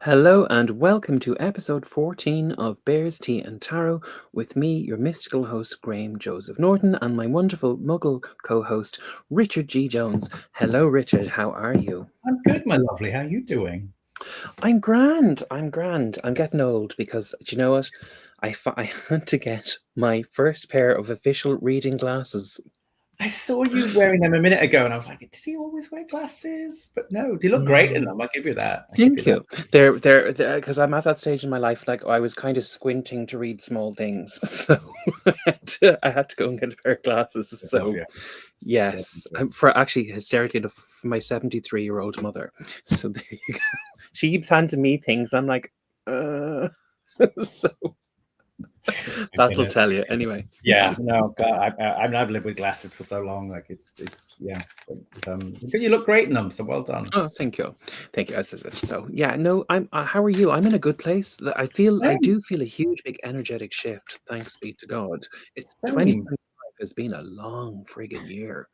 Hello and welcome to episode 14 of Bears, Tea and Tarot with me, your mystical host, Graham Joseph Norton, and my wonderful muggle co-host, Richard G. Jones. Hello, Richard. How are you? I'm good, my lovely. How are you doing? I'm grand. I'm getting old because, do you know what? I had to get my first pair of official reading glasses. I saw you wearing them a minute ago, and I was like, "Does he always wear glasses?" But no, you look great in them. I'll give you that. Thank you. They're because I'm at that stage in my life, like I was kind of squinting to read small things, so I had to go and get a pair of glasses. So yes, for actually hysterically enough for my 73-year-old mother. So there you go. She keeps handing me things. I'm like, so that'll tell you anyway. Yeah, no, God, I've lived with glasses for so long. Like it's yeah. But you look great in them. So well done. Oh, thank you. So yeah, no, I'm. How are you? I'm in a good place. I do feel a huge, big energetic shift. Thanks be to God. It's Same. 2025 has been a long friggin' year.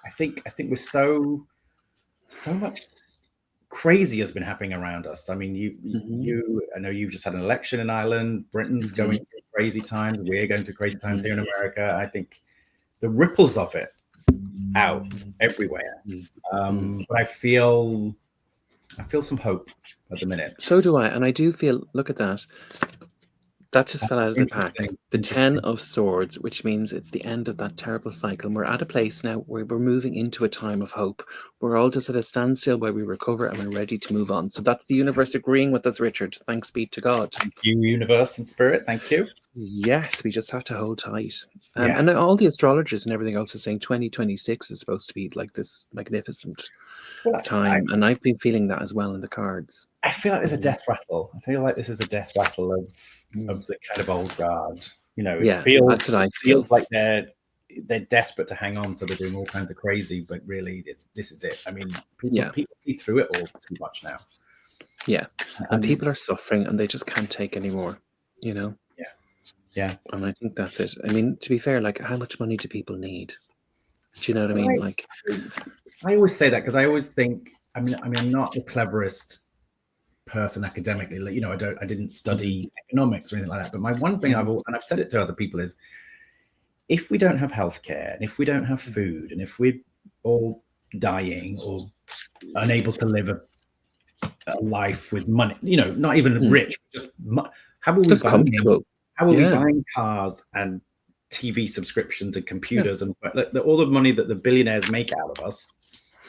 I think we're so much crazy has been happening around us. I mean, I know you've just had an election in Ireland. Britain's going through crazy times. We're going through crazy times here in America. I think the ripples of it out everywhere. But I feel some hope at the minute. So do I, and I do feel. Look at that. That just fell out of the pack. The 10 of Swords, which means it's the end of that terrible cycle. And we're at a place now where we're moving into a time of hope. We're all just at a standstill where we recover and we're ready to move on. So that's the universe agreeing with us, Richard. Thanks be to God. Thank you, universe and spirit. Thank you. Yes, we just have to hold tight. And all the astrologers and everything else are saying 2026 is supposed to be like this magnificent time. And I've been feeling that as well in the cards. I feel like there's a death rattle. I feel like this is a death rattle of the kind of old guard. You know, it feels like they're desperate to hang on, so they're doing all kinds of crazy, but really this is it. I mean, people see through it all too much now. Yeah. And people are suffering and they just can't take anymore, you know? Yeah. And I think that's it. I mean, to be fair, like, how much money do people need? Do you know what I mean? Like, I always say that because I always think, I mean, I'm not the cleverest person academically. Like, you know, I didn't study economics or anything like that. But my one thing and I've said it to other people is, if we don't have healthcare and if we don't have food and if we're all dying or unable to live a life with money, you know, not even rich, just how will we comfortable? How are we buying cars and TV subscriptions and computers and all the money that the billionaires make out of us?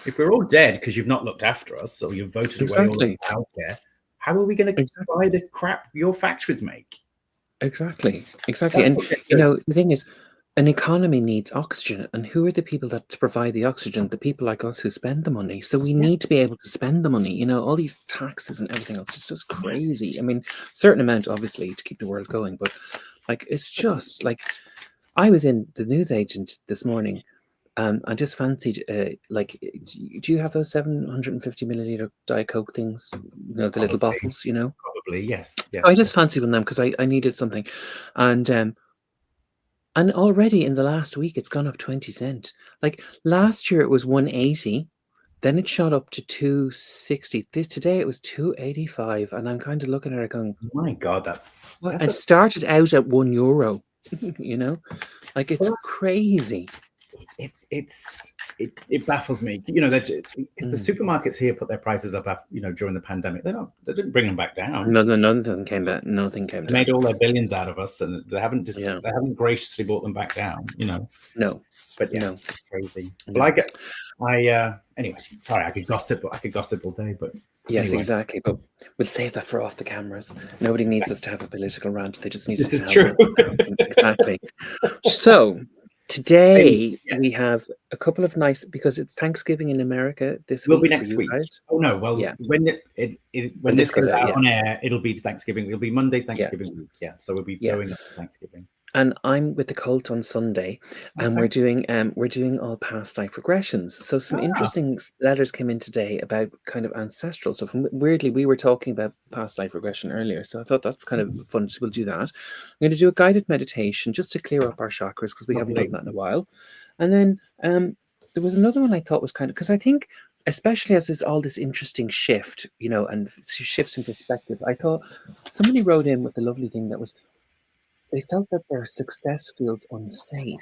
If we're all dead because you've not looked after us or you've voted away all the healthcare, how are we going to buy the crap your factories make? Exactly. And you know, the thing is, an economy needs oxygen, and who are the people that provide the oxygen? The people like us who spend the money. So we need to be able to spend the money. You know, all these taxes and everything else is just crazy. I mean, certain amount obviously to keep the world going, but like it's just like, I was in the newsagent this morning. I just fancied, like, do you have those 750 milliliter Diet Coke things? You know, the little bottles, you know? Probably, yes. I just fancied one of them because I needed something. And already in the last week, it's gone up 20 cents. Like last year, it was 180. Then it shot up to 260. Today it was 285. And I'm kind of looking at it going, oh my God, it started out at €1, you know? Like it's crazy. It baffles me, you know, because the supermarkets here put their prices up, you know, during the pandemic. They didn't bring them back down. Nothing came back. Nothing came down. They made all their billions out of us, and they haven't graciously brought them back down. You know. No. But it's crazy. Well, anyway. Sorry, I could gossip all day, but. Yes, anyway. Exactly. But we'll save that for off the cameras. Nobody needs us to have a political rant. They just need us to have true. Exactly. So today we have a couple of nice, because it's Thanksgiving in America this week. Will be next week. Guys. Oh no! Well, when this goes out on air, it'll be Thanksgiving. It'll be Monday Thanksgiving week. Yeah, so we'll be going up to Thanksgiving. And I'm with the cult on Sunday, and we're doing all past life regressions. So some interesting letters came in today about kind of ancestral stuff. And weirdly, we were talking about past life regression earlier, so I thought that's kind of fun. So we'll do that. I'm going to do a guided meditation just to clear up our chakras because we haven't done that in a while. And then there was another one I thought was kind of, because I think especially as there's all this interesting shift, you know, and shifts in perspective. I thought somebody wrote in with the lovely thing that was they felt that their success feels unsafe.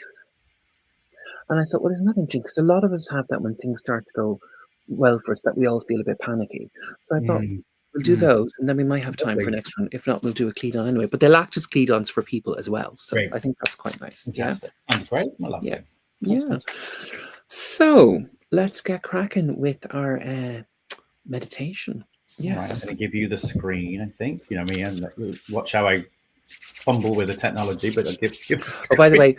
And I thought, well, isn't that interesting? Because a lot of us have that when things start to go well for us, that we all feel a bit panicky. So I thought, Mm, we'll do mm, those, and then we might have time for lovely. next one. If not, we'll do a cleadon anyway. But they'll act as cleadons for people as well. So Great. I think that's quite nice. Yeah. Fantastic. Sounds great. I love Yeah. it. Sounds Yeah. fantastic. So let's get cracking with our meditation. All right, I'm Yes. going to give you the screen, I think. You know me, and watch how I fumble with the technology, but I'll give the Oh, by the screen. way,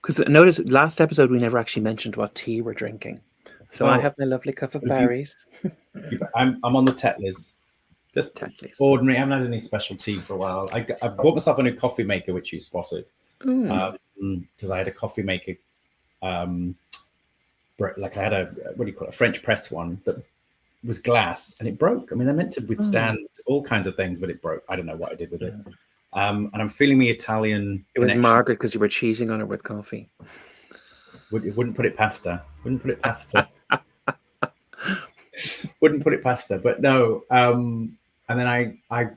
because notice last episode we never actually mentioned what tea we're drinking. So I Well, have my lovely cup of if berries. I'm on the Tetley's. Just Tetley's. ordinary. I haven't had any special tea for a while. I bought myself a new coffee maker, which you spotted, because I had a coffee maker, like I had a what do you call it, a French press one that was glass and it broke. I mean, they're meant to withstand all kinds of things, but it broke. I don't know what I did with it. And I'm feeling the Italian. It was connection. Margaret because you were cheating on her with coffee. Wouldn't put it past her. Wouldn't put it past her. Wouldn't put it past her. But no. And then I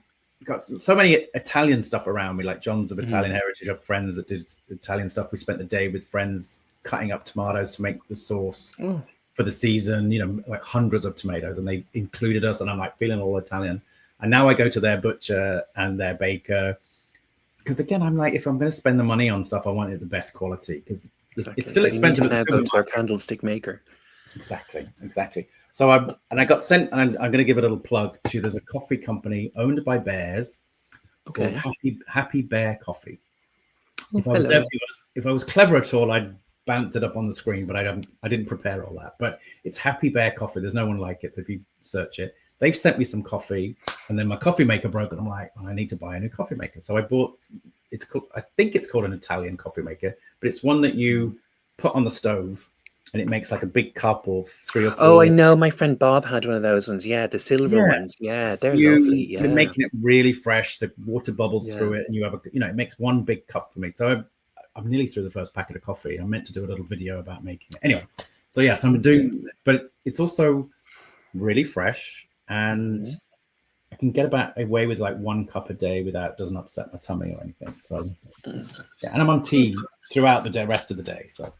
got so many Italian stuff around me, like John's of Italian heritage. I have friends that did Italian stuff. We spent the day with friends cutting up tomatoes to make the sauce for the season, you know, like hundreds of tomatoes, and they included us, and I'm like feeling all Italian. And now I go to their butcher and their baker, because again, I'm like, if I'm going to spend the money on stuff, I want it the best quality, because it's still expensive. Now go to our candlestick maker. Exactly. So I got sent, and I'm going to give a little plug to, there's a coffee company owned by bears called Happy Bear Coffee. If I was clever at all, I'd bounce it up on the screen, but I didn't prepare all that. But it's Happy Bear Coffee. There's no one like it. So if you search it, they've sent me some coffee, and then my coffee maker broke, and I'm like, I need to buy a new coffee maker. So I bought. I think it's called an Italian coffee maker, but it's one that you put on the stove, and it makes like a big cup or 3 or 4. Oh, I know. My friend Bob had one of those ones. Yeah, the silver ones. Yeah, they're lovely. Yeah, you're making it really fresh. The water bubbles through it, and you have it makes one big cup for me. So I'm nearly through the first packet of coffee. I'm meant to do a little video about making it. Anyway, so yes, I'm doing, but it's also really fresh, and I can get away with like 1 cup a day without it doesn't upset my tummy or anything. So yeah, and I'm on tea throughout the rest of the day. So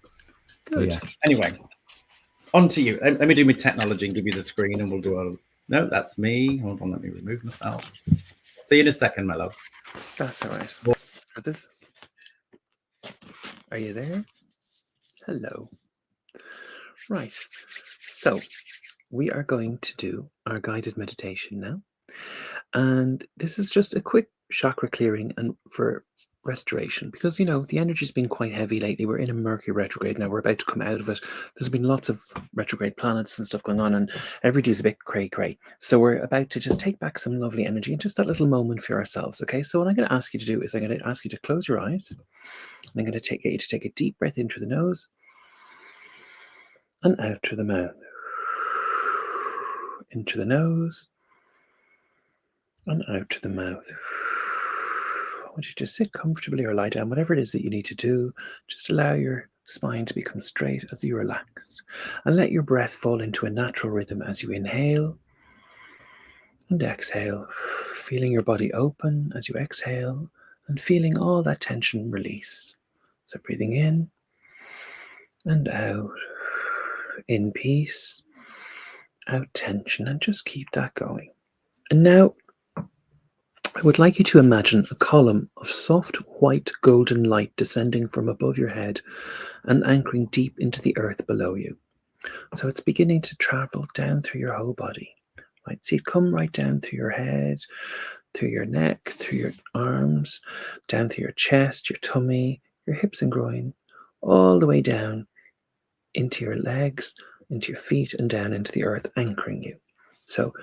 yeah. Anyway, on to you. Let me do my technology and give you the screen, and we'll do no, that's me. Hold on, let me remove myself. See you in a second, my love. That's all right. Are you there? Hello. Right. So we are going to do our guided meditation now. And this is just a quick chakra clearing and for restoration, because the energy's been quite heavy lately. We're in a Mercury retrograde now. We're about to come out of it. There's been lots of retrograde planets and stuff going on, and everybody's a bit cray. So we're about to just take back some lovely energy and just that little moment for ourselves. Okay, so what I'm going to ask you to do is I'm going to ask you to close your eyes, and I'm going to get you to take a deep breath in through the nose and out through the mouth. Into the nose and out to the mouth. I want you to sit comfortably or lie down, whatever it is that you need to do. Just allow your spine to become straight as you relax, and let your breath fall into a natural rhythm as you inhale and exhale, feeling your body open as you exhale and feeling all that tension release. So breathing in and out, in peace, out tension, and just keep that going. And now I would like you to imagine a column of soft white golden light descending from above your head and anchoring deep into the earth below you. So it's beginning to travel down through your whole body. Right? See it come right down through your head, through your neck, through your arms, down through your chest, your tummy, your hips and groin, all the way down into your legs, into your feet, and down into the earth, anchoring you. So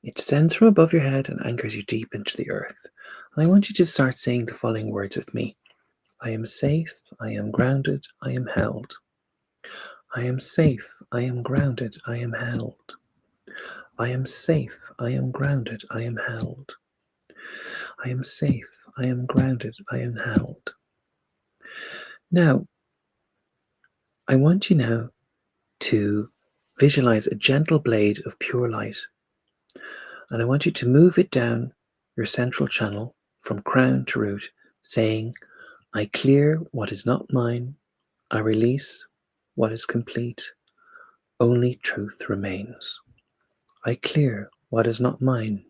it descends from above your head and anchors you deep into the earth. And I want you to start saying the following words with me. I am safe, I am grounded, I am held. I am safe, I am grounded, I am held. I am safe, I am grounded, I am held. I am safe, I am grounded, I am held. Now, I want you now to visualize a gentle blade of pure light. And I want you to move it down your central channel from crown to root, saying, I clear what is not mine. I release what is complete. Only truth remains. I clear what is not mine.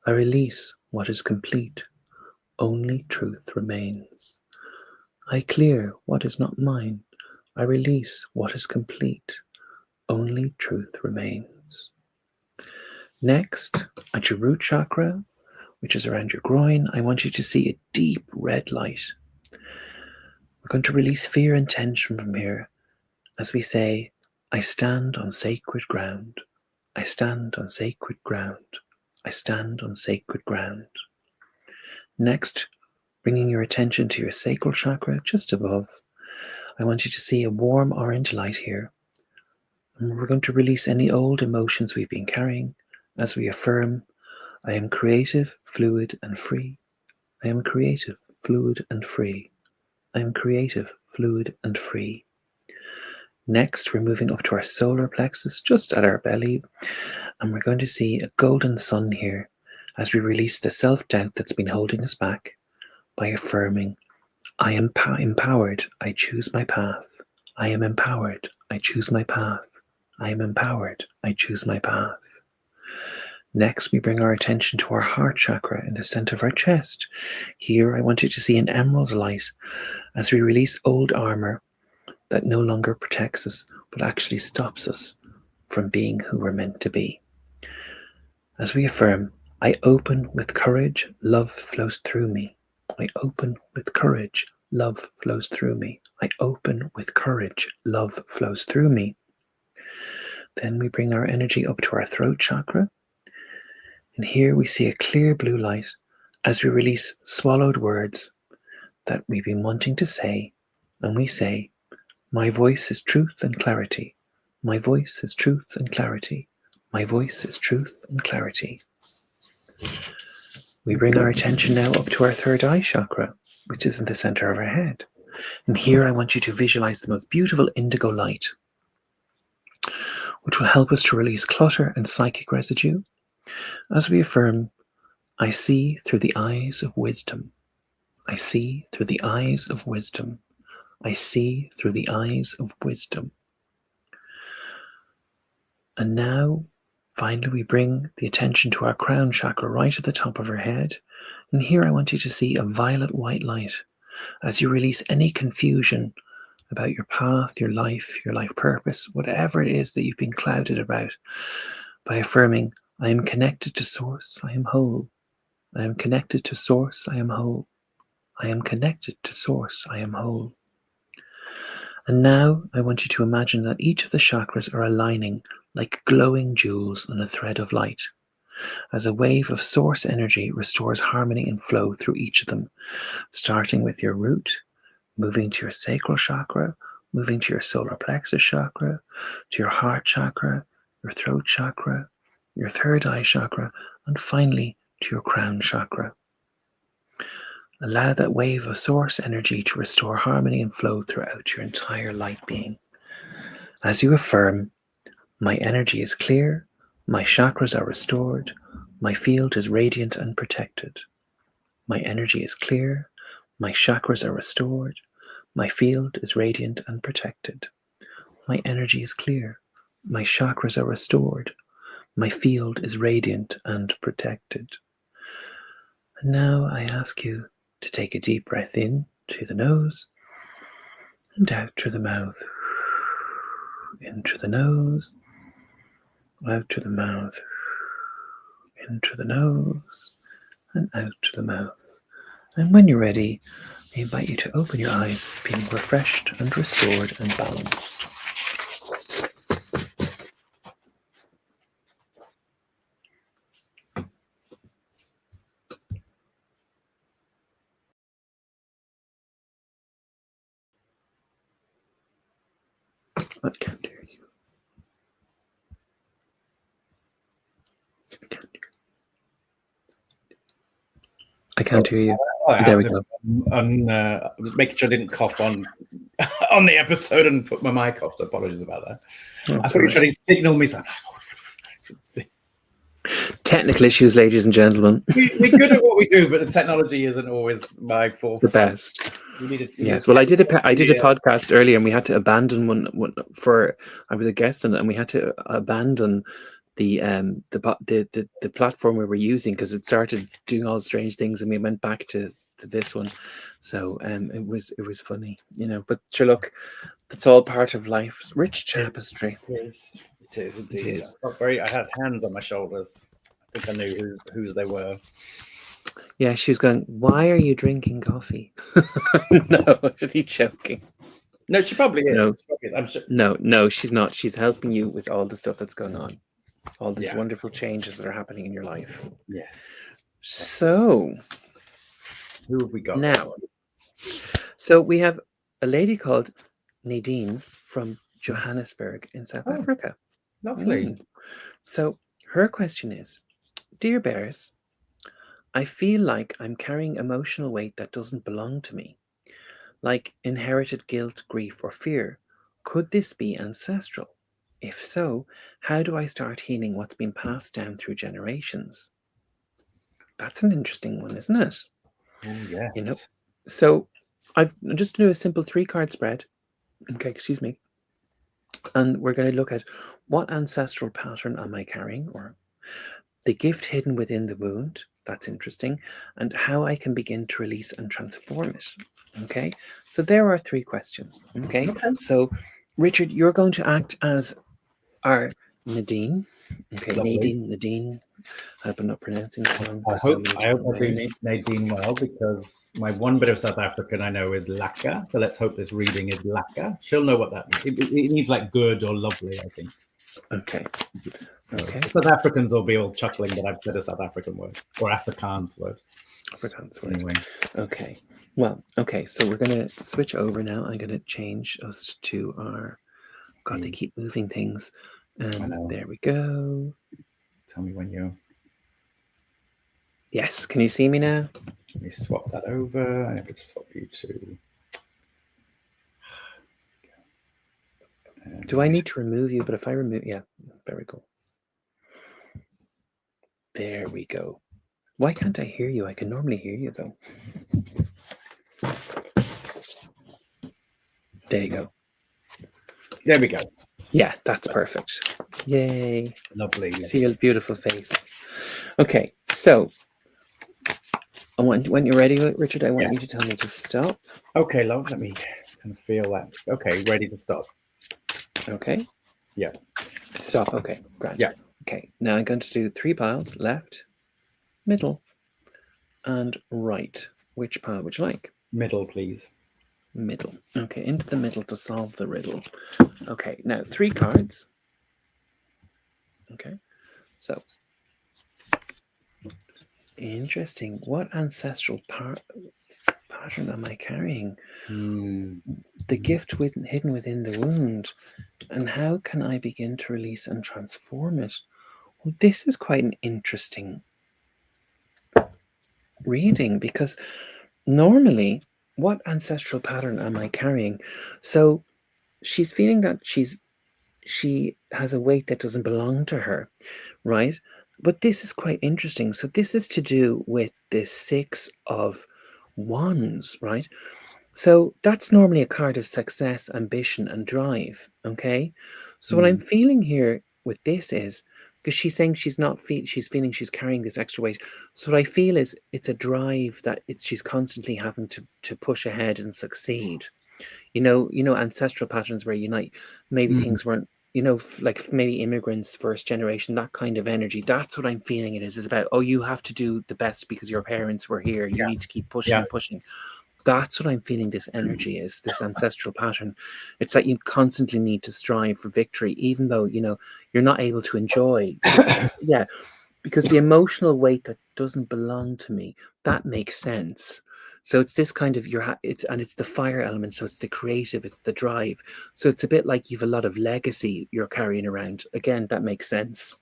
I release what is complete. Only truth remains. I clear what is not mine. I release what is complete. Only truth remains. Next, at your root chakra, which is around your groin, I want you to see a deep red light. We're going to release fear and tension from here as we say, I stand on sacred ground. I stand on sacred ground. I stand on sacred ground. Next, bringing your attention to your sacral chakra just above, I want you to see a warm orange light here. And we're going to release any old emotions we've been carrying as we affirm, I am creative, fluid, and free. I am creative, fluid, and free. I am creative, fluid, and free. Next, we're moving up to our solar plexus, just at our belly, and we're going to see a golden sun here as we release the self-doubt that's been holding us back by affirming, I am empowered, I choose my path. I am empowered, I choose my path. I am empowered, I choose my path. Next, we bring our attention to our heart chakra in the center of our chest. Here, I want you to see an emerald light as we release old armor that no longer protects us, but actually stops us from being who we're meant to be. As we affirm, I open with courage, love flows through me. I open with courage, love flows through me. I open with courage, love flows through me. Then we bring our energy up to our throat chakra. And here we see a clear blue light as we release swallowed words that we've been wanting to say. And we say, my voice is truth and clarity. My voice is truth and clarity. My voice is truth and clarity. We bring our attention now up to our third eye chakra, which is in the center of our head. And here I want you to visualize the most beautiful indigo light, which will help us to release clutter and psychic residue. As we affirm, I see through the eyes of wisdom. I see through the eyes of wisdom. I see through the eyes of wisdom. And now, finally, we bring the attention to our crown chakra right at the top of our head. And here I want you to see a violet white light as you release any confusion about your path, your life purpose, whatever it is that you've been clouded about, by affirming, I am connected to source, I am whole. I am connected to source, I am whole. I am connected to source, I am whole. And now I want you to imagine that each of the chakras are aligning like glowing jewels on a thread of light, as a wave of source energy restores harmony and flow through each of them, starting with your root, moving to your sacral chakra, moving to your solar plexus chakra, to your heart chakra, your throat chakra, your third eye chakra, and finally to your crown chakra. Allow that wave of source energy to restore harmony and flow throughout your entire light being. As you affirm, my energy is clear, my chakras are restored, my field is radiant and protected. My energy is clear, my chakras are restored, my field is radiant and protected. My energy is clear, my chakras are restored, my field is radiant and protected. And now I ask you to take a deep breath in through the nose and out through the mouth. In through the nose, out through the mouth. In through the nose and out through the mouth. And when you're ready, I invite you to open your eyes, feeling refreshed and restored and balanced. I can't hear you. I can't hear you. I can't hear you. I There had we to go. making sure I didn't cough on on the episode and put my mic off. So apologies about that. I thought you were trying to signal me something. Technical issues, ladies and gentlemen. We're good at what we do, but the technology isn't always my The forefront. best. Yes. Well, I did a podcast earlier, and we had to abandon one for. I was a guest on it, and we had to abandon the platform we were using because it started doing all strange things, and we went back to this one. So it was funny, But sure, look, that's all part of life's rich tapestry. It is indeed. I had hands on my shoulders. I think I knew whose they were. Yeah, she was going, "Why are you drinking coffee?" No, should he joking? No, she probably is. No, I'm sure. no, she's not. She's helping you with all the stuff that's going on, all these wonderful changes that are happening in your life. Yes. So, who have we got now? So we have a lady called Nadine from Johannesburg in South Africa. Lovely. So her question is, "Dear Bears, I feel like I'm carrying emotional weight that doesn't belong to me, like inherited guilt, grief, or fear. Could this be ancestral? If so, how do I start healing what's been passed down through generations?" That's an interesting one, isn't it? Oh, yes. So I've just do a simple 3-card spread. Okay, excuse me. And we're going to look at what ancestral pattern am I carrying, or the gift hidden within the wound. That's interesting. And how I can begin to release and transform it. Okay, so there are 3 questions. Okay, so Richard, you're going to act as our Nadine. Okay, lovely. Nadine. I hope I'm not pronouncing it wrong. I hope I do Nadine well, because my one bit of South African I know is laka. So let's hope this reading is laka. She'll know what that means. It means like good or lovely, I think. Okay. South Africans will be all chuckling that I've said a South African word, or Afrikaans word. Anyway. Okay. Well, okay. So we're going to switch over now. I'm going to change us to our. God, they keep moving things. And there we go. Tell me when you're. Yes. Can you see me now? Let me swap that over. I have to swap you to. Do I need to remove you? But if I remove, yeah, very cool. There we go. Why can't I hear you? I can normally hear you though. There you go. There we go. Yeah, that's perfect. Yay. Lovely. See your beautiful face. Okay, so when you're ready, Richard, I want you to tell me to stop. Okay, love. Let me kind of feel that. Okay, ready to stop. Okay. Yeah. Stop. Okay, grand. Yeah. Okay, now I'm going to do 3 piles, left, middle, and right. Which pile would you like? Middle, please. Middle. Okay, into the middle to solve the riddle. Okay, now 3 cards. Okay, so interesting. What ancestral pattern am I carrying? The gift hidden within the wound. And how can I begin to release and transform it? Well, this is quite an interesting reading, because normally, what ancestral pattern am I carrying? So she's feeling that she has a weight that doesn't belong to her, right? But this is quite interesting. So this is to do with the 6 of Wands, right? So that's normally a card of success, ambition, and drive. Okay. So what I'm feeling here with this is, because she's saying she's feeling she's carrying this extra weight. So what I feel is it's a drive that she's constantly having to push ahead and succeed. Ancestral patterns where maybe things weren't, like maybe immigrants, first generation, that kind of energy. That's what I'm feeling it is about. Oh, you have to do the best because your parents were here. You need to keep pushing and pushing. That's what I'm feeling this energy is, this ancestral pattern. It's that you constantly need to strive for victory, even though, you're not able to enjoy. Yeah, because the emotional weight that doesn't belong to me, that makes sense. So it's this kind of it's the fire element. So it's the creative, it's the drive. So it's a bit like you've a lot of legacy you're carrying around. Again, that makes sense.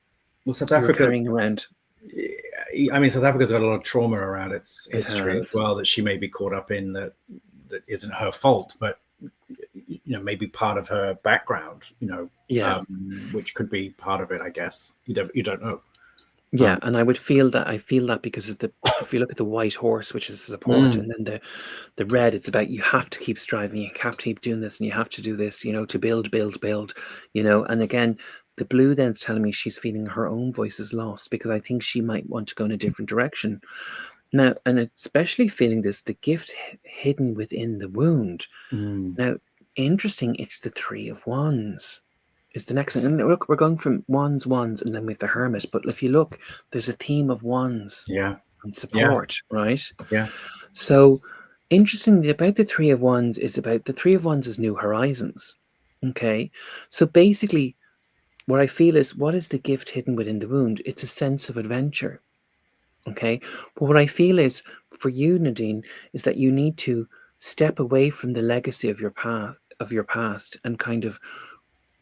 Well, South Africa carrying around. I mean, South Africa's got a lot of trauma around its It history as has. well that she may be caught up in, that isn't her fault, but maybe part of her background, Yeah. which could be part of it, I guess. You don't know. Yeah, and I feel that because if you look at the white horse, which is support, Mm, and then the red, it's about you have to keep striving, you have to keep doing this, and you have to do this, to build, and again, the blue then's telling me she's feeling her own voice is lost because I think she might want to go in a different direction now, and especially feeling the gift hidden within the wound. mm, Now, interesting, it's the Three of Wands is the next one. And look, we're going from wands, and then we have the hermit. But if you look, there's a theme of wands yeah, and yeah, support, right? yeah, So interestingly, about the Three of Wands is new horizons. Okay. So basically, what I feel is what is the gift hidden within the wound? It's a sense of adventure. Okay. But what I feel is for you, Nadine, is that you need to step away from the legacy of your past and kind of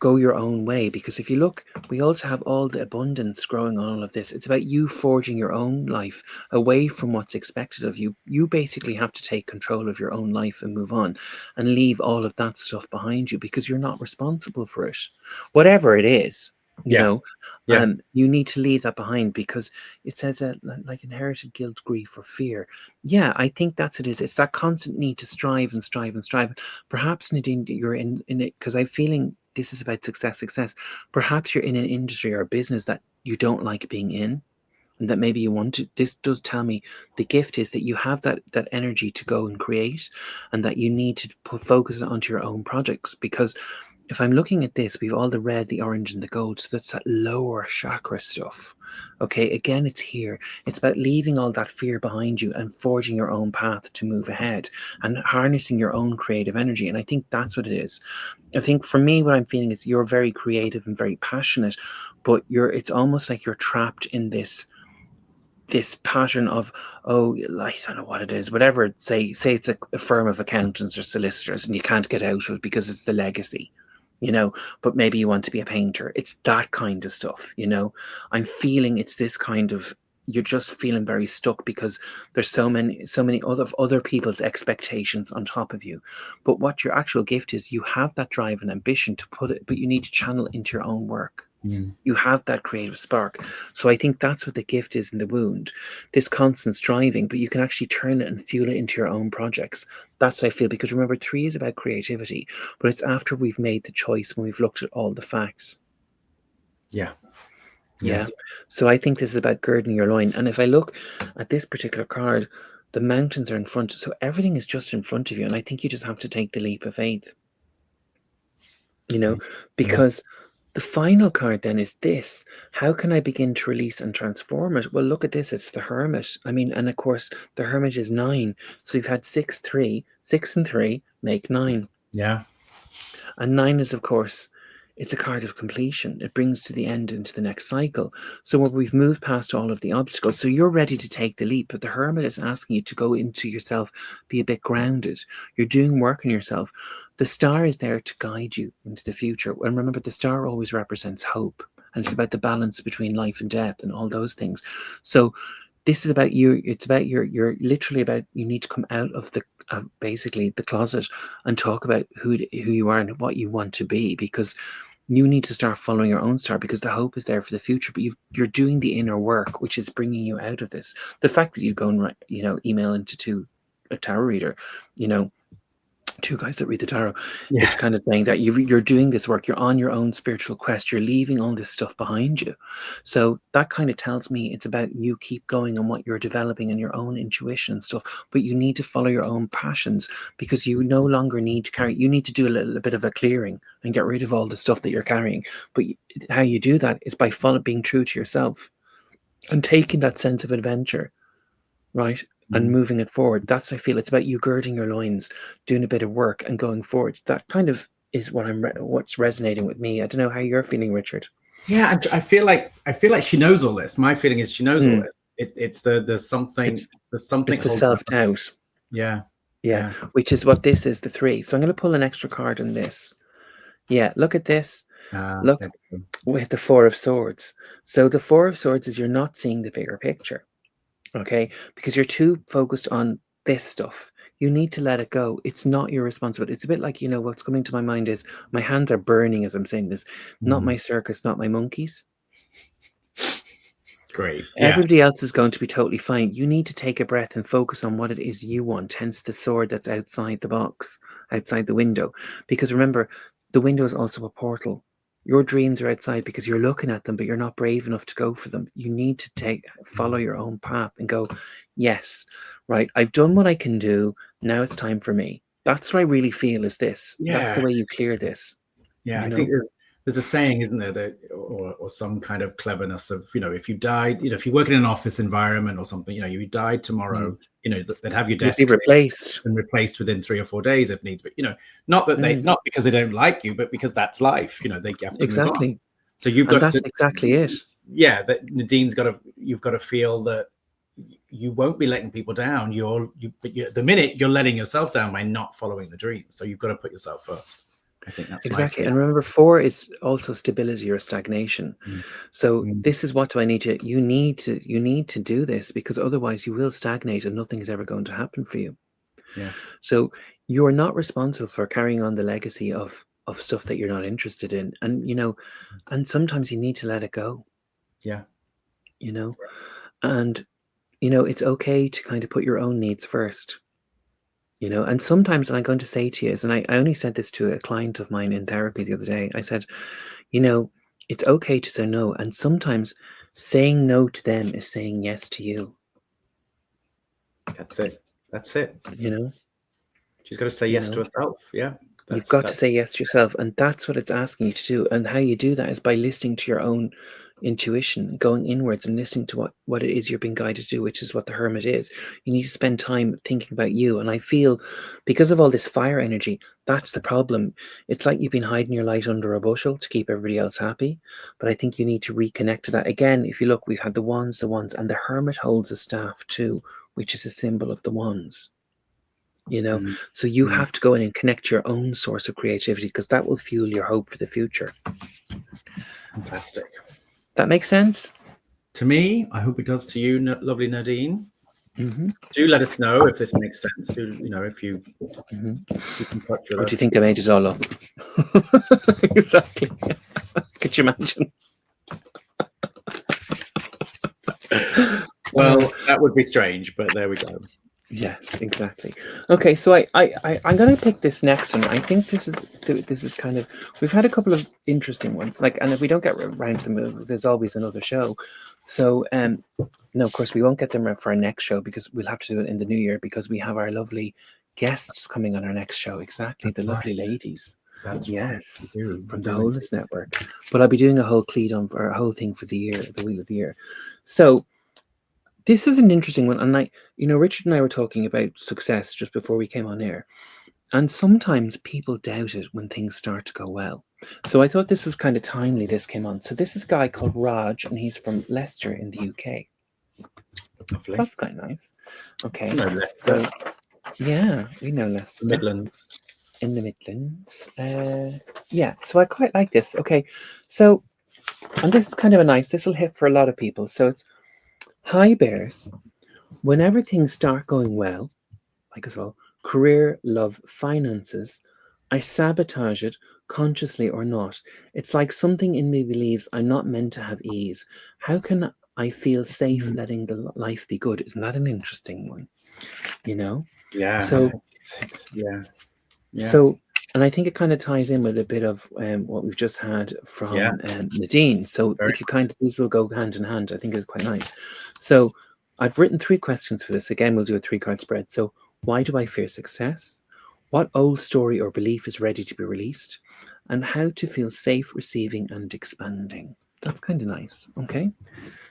go your own way, because if you look, we also have all the abundance growing on all of this. It's about you forging your own life away from what's expected of you. You basically have to take control of your own life and move on and leave all of that stuff behind you because you're not responsible for it, whatever it is. yeah, yeah, You need to leave that behind because it says like inherited guilt, grief, or fear. Yeah, I think that's what it is. It's that constant need to strive and strive and strive. Perhaps, Nadine, you're in it because I'm feeling this is about success. Perhaps you're in an industry or a business that you don't like being in, and that maybe you want to. This does tell me the gift is that you have that energy to go and create, and that you need to focus onto your own projects. Because if I'm looking at this, we've all the red, the orange, and the gold. So that's that lower chakra stuff. Okay, again, it's here. It's about leaving all that fear behind you and forging your own path to move ahead and harnessing your own creative energy. And I think that's what it is. I think for me, what I'm feeling is you're very creative and very passionate, but it's almost like you're trapped in this pattern of, oh, I don't know what it is, whatever. Say it's a firm of accountants or solicitors, and you can't get out of it because it's the legacy, but maybe you want to be a painter. It's that kind of stuff. I'm feeling it's this kind of, you're just feeling very stuck because there's so many other people's expectations on top of you. But what your actual gift is, you have that drive and ambition to put it, but you need to channel it into your own work. mm, You have that creative spark. So I think that's what the gift is in the wound, this constant striving, but you can actually turn it and fuel it into your own projects. That's what I feel, because remember, 3 is about creativity, but it's after we've made the choice, when we've looked at all the facts. yeah, yeah, Yeah. So I think this is about girding your loin. And if I look at this particular card, the mountains are in front. So everything is just in front of you. And I think you just have to take the leap of faith, yeah, because the final card then is this. How can I begin to release and transform it? Well, look at this. It's the Hermit. I mean, and of course, the Hermit is 9. So you've had 6, 3, 6 and 3 make 9. yeah, And 9 is, of course, it's a card of completion. It brings to the end into the next cycle. So where we've moved past all of the obstacles. So you're ready to take the leap. But the Hermit is asking you to go into yourself, be a bit grounded. You're doing work on yourself. The star is there to guide you into the future. And remember, the star always represents hope. And it's about the balance between life and death and all those things. So this is about you. It's about you're literally about, you need to come out of basically the closet and talk about who you are and what you want to be, because you need to start following your own star, because the hope is there for the future, but you're doing the inner work, which is bringing you out of this. The fact that you go and write, email into a tarot reader, you know, 2 guys that read the tarot, yeah, it's kind of saying that you're doing this work, you're on your own spiritual quest, you're leaving all this stuff behind you. So that kind of tells me it's about you keep going on what you're developing and your own intuition and stuff, but you need to follow your own passions, because you no longer need to carry, you need to do a little bit of a clearing and get rid of all the stuff that you're carrying. But how you do that is by being true to yourself and taking that sense of adventure, right? And mm, moving it forward. That's, I feel, it's about you girding your loins, doing a bit of work and going forward. That kind of is what's resonating with me. I don't know how you're feeling, Richard. yeah. I feel like she knows all this. My feeling is she knows all Mm. this. It's there's something It's the holding her. self-doubt. Yeah, Yeah, yeah, which is what this is, the 3. So I'm going to pull an extra card on this. Yeah, look at this. Look there we go. with the 4 of Swords. So the 4 of Swords is you're not seeing the bigger picture. okay? Because you're too focused on this stuff. You need to let it go. It's not your responsibility. It's a bit like, what's coming to my mind is my hands are burning as I'm saying this. Not my circus, not my monkeys. Great. Yeah. Everybody else is going to be totally fine. You need to take a breath and focus on what it is you want, hence the sword that's outside the box, outside the window. Because remember, the window is also a portal. Your dreams are outside because you're looking at them, but you're not brave enough to go for them. You need to follow your own path and go, yes, right, I've done what I can do. Now it's time for me. That's what I really feel is this. That's the way you clear this. Yeah, I think there's a saying, isn't there, that or some kind of cleverness of, if you died, if you work in an office environment or something, you died tomorrow, they'd have your desk be replaced and replaced within 3 or 4 days if needs, but not that not because they don't like you, but because that's life, they have to exactly move on. So you've got that's to, exactly it. Yeah, that Nadine's you've got to feel that you won't be letting people down. But the minute you're letting yourself down by not following the dream. So you've got to put yourself first. I think that's exactly. And remember, 4 is also stability or stagnation. So this is what do I need to? You need to do this, because otherwise you will stagnate and nothing is ever going to happen for you. Yeah. So you're not responsible for carrying on the legacy of stuff that you're not interested in, and and sometimes you need to let it go. Yeah. And it's okay to kind of put your own needs first. And sometimes, and I'm going to say to you is, and I only said this to a client of mine in therapy the other day, I said, it's okay to say no. And sometimes saying no to them is saying yes to you. That's it. She's got to say yes to herself. Yeah. You've got to say yes to yourself. And that's what it's asking you to do. And how you do that is by listening to your own intuition, going inwards and listening to what it is you're being guided to do, which is what the hermit is. You need to spend time thinking about you. And I feel because of all this fire energy, that's the problem. It's like you've been hiding your light under a bushel to keep everybody else happy. But I think you need to reconnect to that. Again, if you look, we've had the wands, and the hermit holds a staff too, which is a symbol of the wands. So you have to go in and connect your own source of creativity, because that will fuel your hope for the future. Fantastic. That makes sense to me. I hope it does to you, lovely Nadine. Mm-hmm. Do let us know if this makes sense. If you, you can touch with or us. do you think I made it all up? Exactly. Could you imagine? Well, that would be strange, but there we go. Yes, exactly. Okay, so I'm going to pick this next one. I think this is kind of, we've had a couple of interesting ones, and if we don't get around to them, there's always another show. So no, of course we won't get them for our next show, because we'll have to do it in the new year, because we have our lovely guests coming on our next show. Exactly. The lovely ladies. That's yes, right. from the Wholeness Network. But I'll be doing a whole cleadon for a whole thing for the year, the wheel of the year. So this is an interesting one. And Richard and I were talking about success just before we came on air. And sometimes people doubt it when things start to go well. So I thought this was kind of timely, this came on. So this is a guy called Raj, and he's from Leicester in the UK. Lovely. That's kind of nice. Okay. So yeah, we know Leicester. Midlands. In the Midlands. Yeah, so I quite like this. Okay, so, and this is kind of this will hit for a lot of people. So it's, hi bears, whenever things start going well, like us all, career, love, finances, I sabotage it, consciously or not. It's like something in me believes I'm not meant to have ease. How can I feel safe letting the life be good? Isn't that an interesting one? Yeah. So yeah. So, and I think it kind of ties in with a bit of what we've just had from Nadine. So these will go hand in hand. I think is quite nice. So I've written 3 questions for this. Again, we'll do a 3-card spread. So why do I fear success? What old story or belief is ready to be released? And how to feel safe receiving and expanding. That's kind of nice. Okay.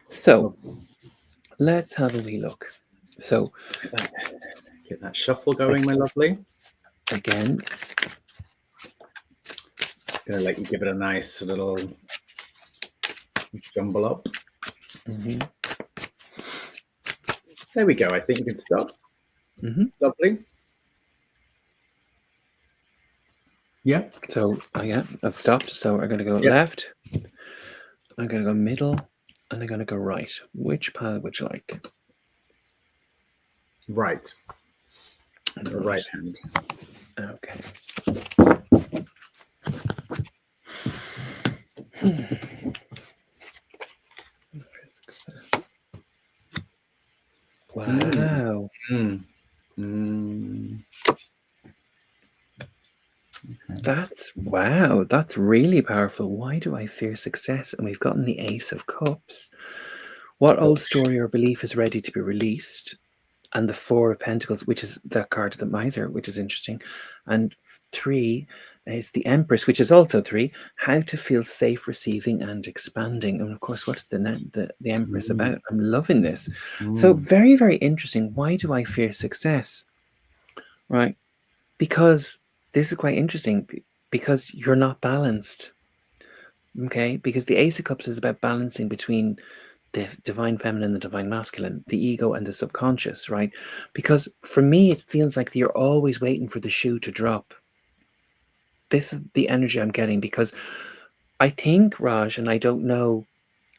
So let's have a wee look. So get that shuffle going, my lovely. Again, gonna let you give it a nice little jumble up. There we go. I think you can stop. Lovely. Yeah. So I've stopped. So we're going to go left. I'm going to go middle, and I'm going to go right. Which path would you like? Right. The right hand. Okay. Wow. Mm. Mm. Okay. That's really powerful. Why do I fear success? And we've gotten the Ace of Cups. What old story or belief is ready to be released? And the Four of Pentacles, which is the card of the Miser, which is interesting. And 3 is the Empress, which is also 3. How to feel safe receiving and expanding. And of course, what's the Empress about? I'm loving this. So very, very interesting. Why do I fear success? Right. Because this is quite interesting. Because you're not balanced. Okay. Because the Ace of Cups is about balancing between the divine feminine, the divine masculine, the ego and the subconscious, right? Because for me, it feels like you're always waiting for the shoe to drop. This is the energy I'm getting, because I think, Raj, and I don't know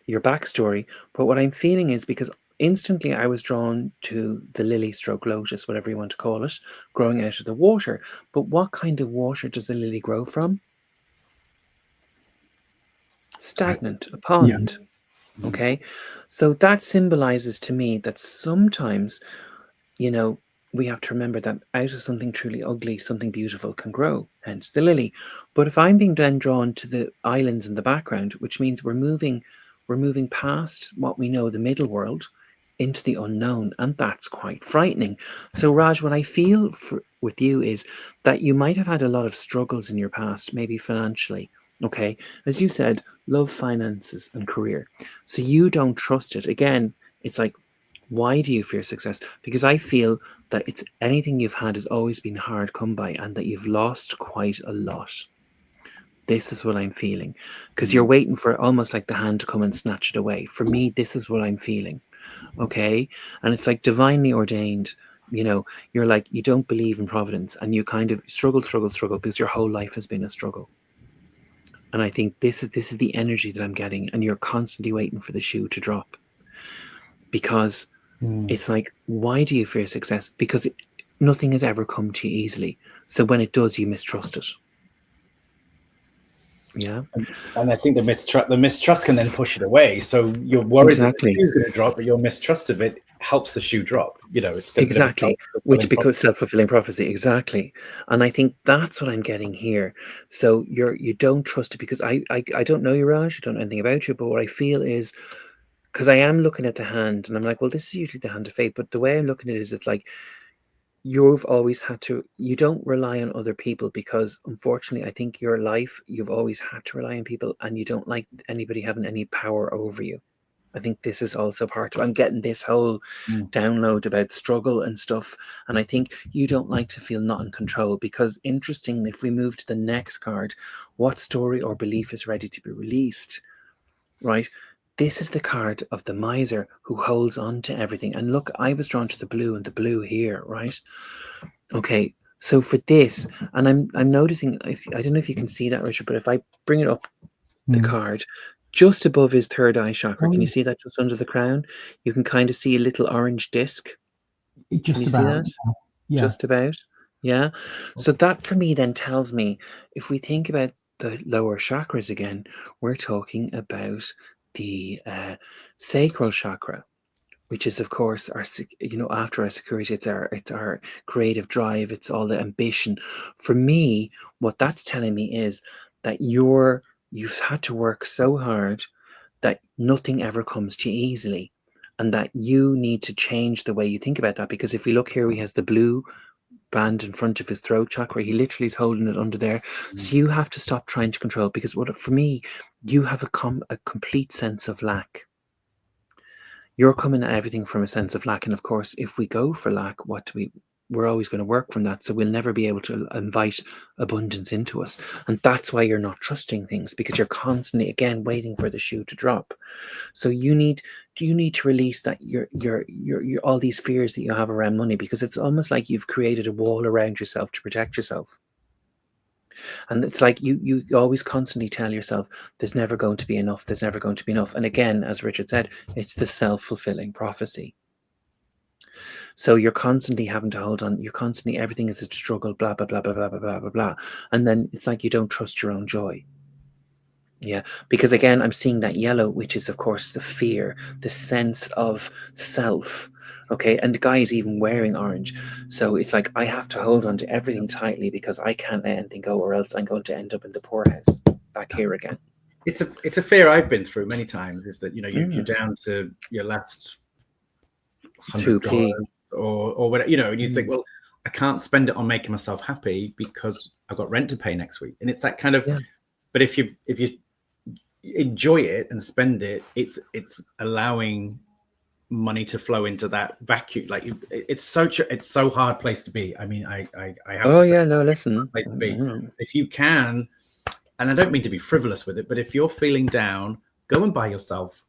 your backstory, but what I'm feeling is because instantly I was drawn to the lily stroke lotus, whatever you want to call it, growing out of the water. But what kind of water does the lily grow from? Stagnant, a pond. Okay. So that symbolizes to me that sometimes, we have to remember that out of something truly ugly, something beautiful can grow, hence the lily. But if I'm being then drawn to the islands in the background, which means we're moving past what we know, the middle world, into the unknown, and that's quite frightening. So Raj, what I feel with you is that you might have had a lot of struggles in your past, maybe financially. Okay, as you said, love, finances, and career. So you don't trust it. Again, it's like, why do you fear success? Because I feel that it's anything you've had has always been hard come by, and that you've lost quite a lot. This is what I'm feeling, because you're waiting for almost like the hand to come and snatch it away. For me, this is what I'm feeling. Okay. And it's like divinely ordained. You're like, you don't believe in providence, and you kind of struggle because your whole life has been a struggle. And I think this is the energy that I'm getting, and you're constantly waiting for the shoe to drop, because it's like, why do you fear success? Because nothing has ever come to you easily. So when it does, you mistrust it. Yeah. And I think the mistrust can then push it away. So you're worried that the shoe's going to drop, but your mistrust of it helps the shoe drop. It's exactly, which becomes self-fulfilling prophecy. Exactly. And I think that's what I'm getting here. So you don't trust it, because I don't know you, Raj. I don't know anything about you, but what I feel is, because I am looking at the hand and I'm like, well, this is usually the hand of fate, but the way I'm looking at it is, it's like, you don't rely on other people, because unfortunately I think your life, you've always had to rely on people, and you don't like anybody having any power over you. I think this is also part of, I'm getting this whole download about struggle and stuff. And I think you don't like to feel not in control, because interestingly, if we move to the next card, what story or belief is ready to be released, right? This is the card of the miser who holds on to everything. And look, I was drawn to the blue, and the blue here, right? Okay, so for this, and I'm noticing, I don't know if you can see that, Richard, but if I bring it up, the card, just above his third eye chakra, can you see that, just under the crown? You can kind of see a little orange disc. Can you see that? Yeah. Just about. Yeah. So that for me then tells me, if we think about the lower chakras again, we're talking about the sacral chakra, which is of course our, after our security, it's our creative drive, it's all the ambition. For me, what that's telling me is that you've had to work so hard that nothing ever comes to you easily, and that you need to change the way you think about that. Because if we look here, he has the blue band in front of his throat chakra. He literally is holding it under there. So you have to stop trying to control, because for me, you have a complete sense of lack. You're coming at everything from a sense of lack. And of course, if we go for lack, we're always going to work from that. So we'll never be able to invite abundance into us. And that's why you're not trusting things, because you're constantly, again, waiting for the shoe to drop. So you need to release that, your all these fears that you have around money, because it's almost like you've created a wall around yourself to protect yourself. And it's like you always constantly tell yourself, there's never going to be enough, there's never going to be enough. And again, as Richard said, it's the self-fulfilling prophecy. So you're constantly having to hold on. You're constantly, everything is a struggle, blah, blah, blah, blah, blah, blah, blah, blah, blah. And then it's like you don't trust your own joy. Yeah, because again, I'm seeing that yellow, which is, of course, the fear, the sense of self. Okay, and the guy is even wearing orange. So it's like I have to hold on to everything tightly because I can't let anything go, or else I'm going to end up in the poorhouse back here again. It's a fear I've been through many times, is that, you know, you're down to your last $100 or whatever, you know, and you think, well, I can't spend it on making myself happy because I've got rent to pay next week. And it's that kind of, but if you enjoy it and spend it, it's allowing money to flow into that vacuum. Like it's so hard place to be. I mean, I have Oh to say, yeah, no, listen. place to be. If you can, and I don't mean to be frivolous with it, but if you're feeling down, go and buy yourself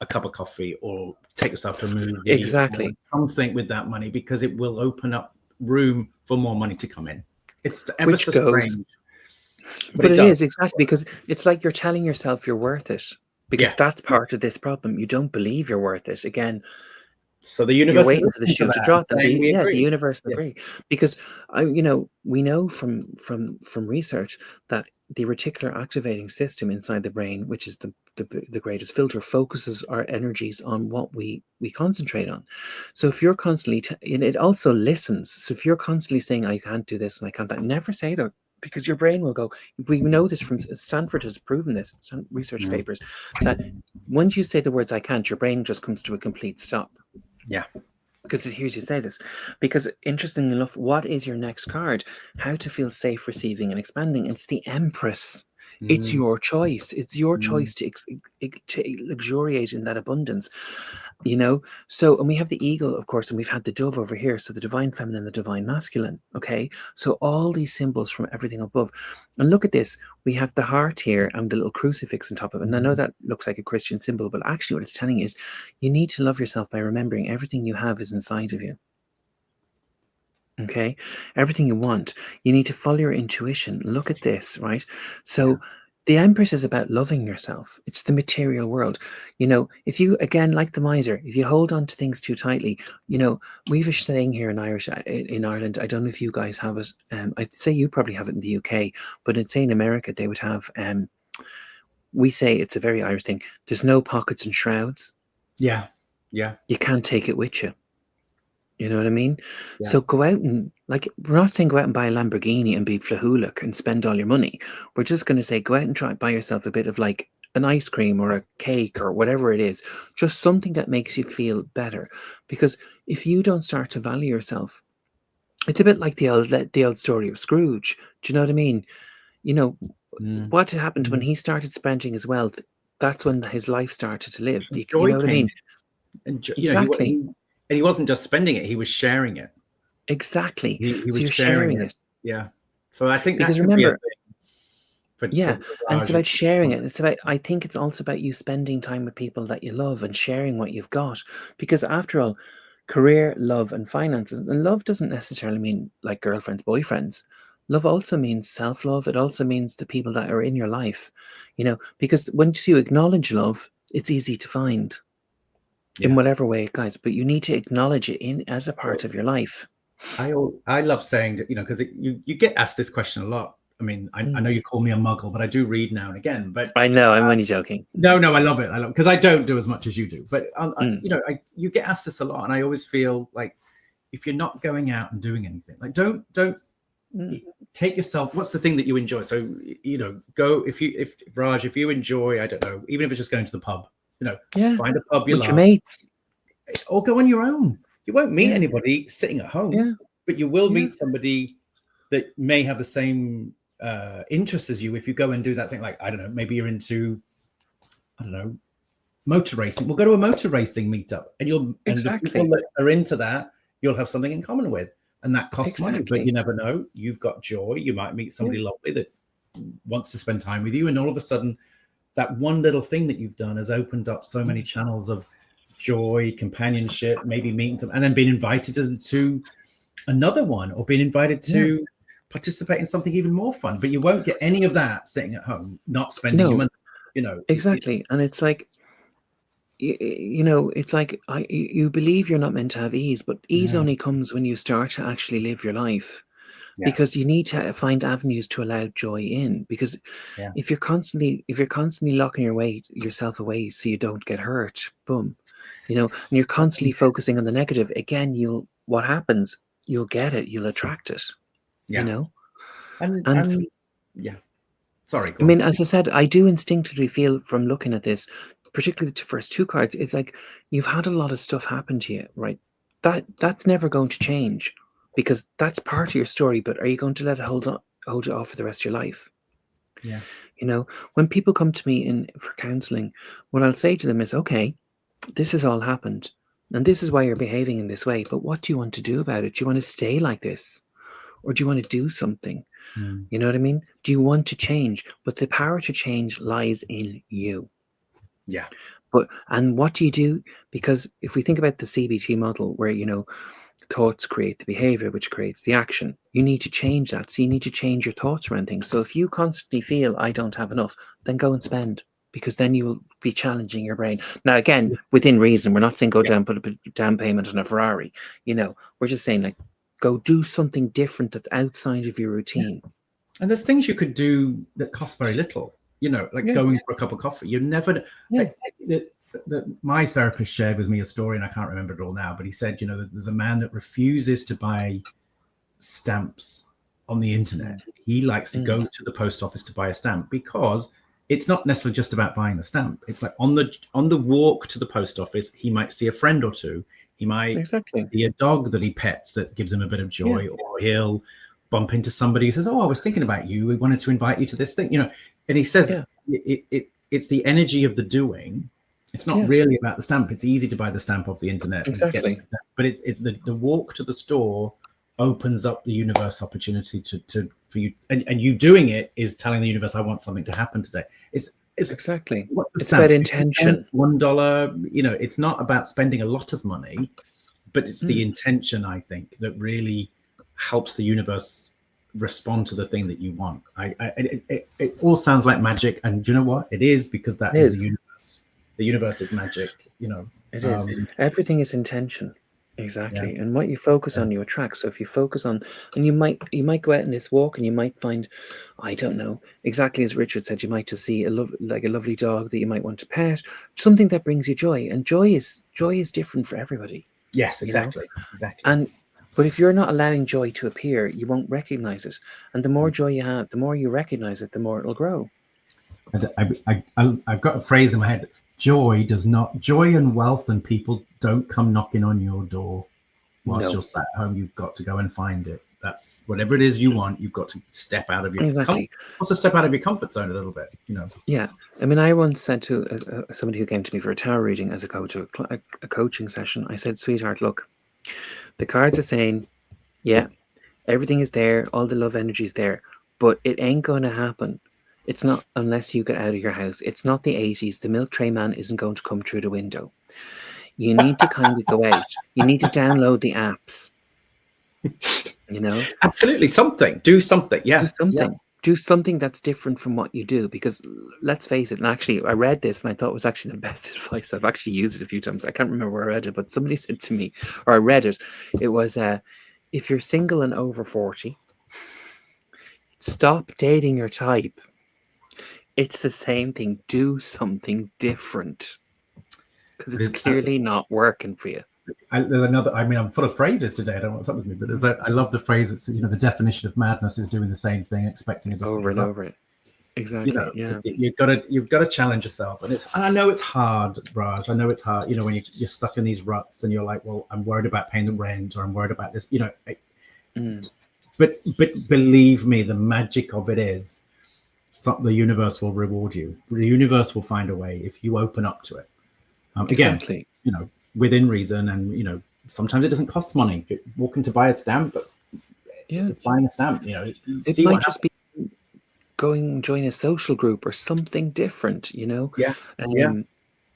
a cup of coffee or take yourself to a movie. Exactly. Something with that money, because it will open up room for more money to come in. It's ever Which so goes, strange. but it is exactly, because it's like you're telling yourself you're worth it, because that's part of this problem. You don't believe you're worth it. Again, so the universe you're waiting for the shoe to drop, and the universe will agree. Because we know from research that the reticular activating system inside the brain, which is the greatest filter, focuses our energies on what we concentrate on. So if you're constantly and it also listens. So if you're constantly saying I can't do this and I can't that, never say that, because your brain will go. We know this from Stanford has proven this, research papers, that once you say the words I can't, your brain just comes to a complete stop. Yeah. Because it hears you say this. Because interestingly enough, what is your next card? How to feel safe receiving and expanding. It's the Empress. It's your choice. It's your choice to luxuriate in that abundance, you know. So, and we have the eagle, of course, and we've had the dove over here. So the divine feminine, the divine masculine. Okay. So all these symbols from everything above. And look at this. We have the heart here and the little crucifix on top of it. And I know that looks like a Christian symbol, but actually what it's telling you is you need to love yourself by remembering everything you have is inside of you. Okay, everything you want. You need to follow your intuition. Look at this, right? So the Empress is about loving yourself. It's the material world. You know, if you, again, like the miser, if you hold on to things too tightly, you know, we've a saying here in Ireland. I don't know if you guys have it. I'd say you probably have it in the UK, but I'd say in America they would have. We say it's a very Irish thing. There's no pockets and shrouds. Yeah. You can't take it with you. You know what I mean? Yeah. So go out and, like, we're not saying go out and buy a Lamborghini and be flahuluk and spend all your money. We're just going to say go out and try and buy yourself a bit of like an ice cream or a cake or whatever it is. Just something that makes you feel better. Because if you don't start to value yourself, it's a bit like the old story of Scrooge. Do you know what I mean? You know, what happened when he started spending his wealth? That's when his life started to live. You know what I mean? Exactly. And he wasn't just spending it; he was sharing it. Exactly. He was sharing it. Yeah. So I think because that remember, for and it's about sharing it. It's about. I think it's also about you spending time with people that you love and sharing what you've got. Because after all, career, love, and finances. And love doesn't necessarily mean like girlfriends, boyfriends. Love also means self-love. It also means the people that are in your life. You know, because once you acknowledge love, it's easy to find. In whatever way, guys, but you need to acknowledge it in as a part of your life. I love saying that, you know, because you get asked this question a lot. I mean, I know you call me a muggle, but I do read now and again. But I know, I'm only joking. No, I love it. I love, because I don't do as much as you do. But you know, you get asked this a lot, and I always feel like if you're not going out and doing anything, like don't take yourself. What's the thing that you enjoy? So, you know, go if Raj, if you enjoy, I don't know, even if it's just going to the pub. You know, find a pub you love, your mates, or go on your own. You won't meet anybody sitting at home, but you will meet somebody that may have the same interest as you if you go and do that thing. Like, I don't know, maybe you're into, I don't know, motor racing. We'll go to a motor racing meetup, and and the people that are into that, you'll have something in common with, and that costs money. But you never know. You've got joy. You might meet somebody lovely that wants to spend time with you, and all of a sudden, that one little thing that you've done has opened up so many channels of joy, companionship, maybe meeting them, and then being invited to another one, or being invited to participate in something even more fun. But you won't get any of that sitting at home, not spending your money, you know. Exactly. And it's like, you know, it's like you believe you're not meant to have ease, but ease Yeah. only comes when you start to actually live your life, Yeah. because you need to find avenues to allow joy in. Because Yeah. if you're constantly locking yourself away so you don't get hurt, boom, you know, and you're constantly focusing on the negative, again, what happens? You'll get it, you'll attract it, you Yeah. know. And And yeah. Sorry, I go on. mean, as I said, I do instinctively feel from looking at this, particularly the first two cards, it's like you've had a lot of stuff happen to you, right? That's never going to change, because that's part of your story. But are you going to let it hold you off for the rest of your life? Yeah. You know, when people come to me in for counselling, what I'll say to them is, okay, this has all happened, and this is why you're behaving in this way. But what do you want to do about it? Do you want to stay like this, or do you want to do something? Mm. You know what I mean? Do you want to change? But the power to change lies in you. Yeah. And what do you do? Because if we think about the CBT model, where, you know, thoughts create the behavior, which creates the action, you need to change that. So you need to change your thoughts around things. So if you constantly feel I don't have enough, then go and spend, because then you will be challenging your brain. Now, again, within reason, we're not saying go Yeah. down, put a down payment on a Ferrari. You know, we're just saying, like, go do something different that's outside of your routine. And there's things you could do that cost very little, you know, like Yeah. going for a cup of coffee. You never, Yeah. my therapist shared with me a story, and I can't remember it all now, but he said, you know, that there's a man that refuses to buy stamps on the internet. He likes to go to the post office to buy a stamp, because it's not necessarily just about buying the stamp. It's like on the walk to the post office, he might see a friend or two. He might Exactly. see a dog that he pets that gives him a bit of joy, Yeah. or he'll bump into somebody who says, "Oh, I was thinking about you. We wanted to invite you to this thing," you know. And he says, Yeah. it's the energy of the doing. It's not Yeah. really about the stamp. It's easy to buy the stamp off the internet and get Exactly. it, but it's the walk to the store opens up the universe opportunity to for you, and you doing it is telling the universe, I want something to happen today. It's Exactly. what's the It's stamp? about intention. $1. You know, it's not about spending a lot of money, but it's the Mm. intention, I think, that really helps the universe respond to the thing that you want. It all sounds like magic, and do you know what? It is, because that It is is. the universe. The universe is magic, you know. It is. Everything is intention. Yeah. Exactly. And what you focus Yeah. on, you attract. So if you focus on, and you might go out in this walk, and you might find, I don't know, exactly as Richard said, you might just see a lovely dog that you might want to pet, something that brings you joy. And joy is different for everybody. Yes, You know? exactly. Exactly. But if you're not allowing joy to appear, you won't recognize it. And the more joy you have, the more you recognize it, the more it'll grow. I've got a phrase in my head. Joy and wealth and people don't come knocking on your door whilst you're sat at home. You've got to go and find it. That's whatever it is you want. You've got to step out of your also step out of your comfort zone a little bit, you know. Yeah, I mean, I once said to somebody who came to me for a tarot reading as a coaching session, I said, "Sweetheart, look, the cards are saying, yeah, everything is there, all the love energy is there, but it ain't going to happen. It's not unless you get out of your house. It's not the 80s. The milk tray man isn't going to come through the window. You need to kind of go out. You need to download the apps, you know? Absolutely. Do something. Yeah. Do something. Do something that's different from what you do, because let's face it, and actually I read this and I thought it was actually the best advice. I've actually used it a few times. I can't remember where I read it, but somebody said to me, or I read it, it was, if you're single and over 40, stop dating your type. It's the same thing. Do something different, because it's clearly not working for you. There's another. I mean, I'm full of phrases today. I don't know what's up with me, but I love the phrase. It's, you know, the definition of madness is doing the same thing, expecting a different over and result. over it. Exactly. You know, you've got to challenge yourself, and I know it's hard, Raj. I know it's hard. You know, when you're stuck in these ruts, and you're like, well, I'm worried about paying the rent, or I'm worried about this. You know, but believe me, the magic of it is, the universe will reward you. The universe will find a way if you open up to it. Again, you know, within reason, and you know, sometimes it doesn't cost money. Walking to buy a stamp, but it's buying a stamp. You know, it might just be going join a social group or something different. You know,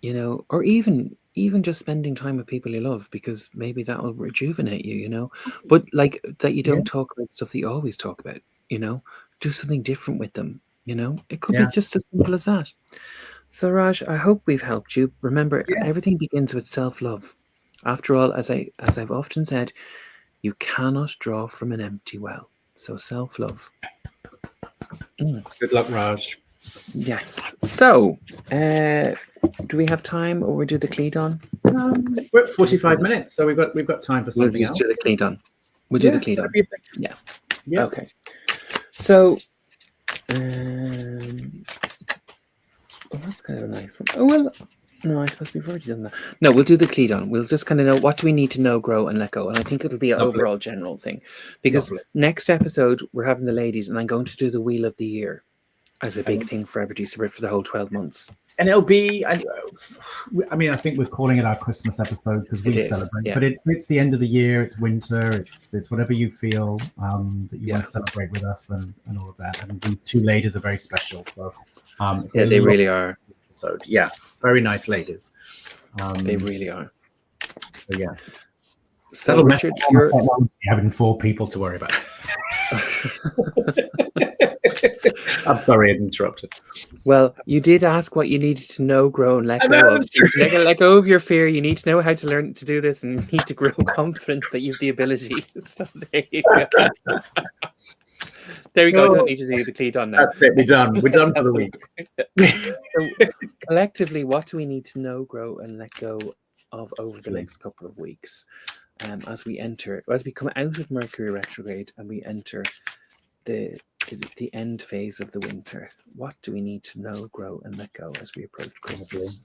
you know, or even just spending time with people you love, because maybe that will rejuvenate you. You know, but like that, you don't talk about stuff that you always talk about. You know, do something different with them. You know, it could be just as simple as that. So Raj, I hope we've helped you. Remember, Yes. everything begins with self-love. After all, as I've often said, you cannot draw from an empty well. So self-love. Good luck, Raj. Yes. So, do we have time, or we do the cleadon? We're at 45 minutes, so we've got time for We'll something just do else. the cleadon. We'll do Yeah, the cleadon. whatever you think. Yeah. Yeah. Okay. So, oh, that's kind of a nice one. Oh well. No, I suppose we've already done that. No, we'll do the cleadon. We'll just kind of know what do we need to know, grow, and let go. And I think it'll be an Lovely. overall general thing. Because Lovely. next episode, we're having the ladies, and I'm going to do the Wheel of the Year as a big thing for everybody for the whole 12 months. And it'll be, I mean, I think we're calling it our Christmas episode because we celebrate, but it's the end of the year, it's winter, it's whatever you feel that you want to celebrate with us and all of that. And these two ladies are very special. So, yeah, they really are. So, yeah, very nice ladies. They really are. So, yeah. So, Richard, you're having 4 people to worry about. I'm sorry, I interrupted. Well, you did ask what you needed to know, grow, and let go of. So you let go of your fear. You need to know how to learn to do this, and you need to grow confidence that you have the ability. So there you go. There we go. I don't need to do the cleadon now. That's it. We're done. We're done for the week. So, collectively, what do we need to know, grow, and let go of over the next couple of weeks, as we come out of Mercury retrograde and we enter the end phase of the winter? What do we need to know, grow, and let go as we approach Christmas?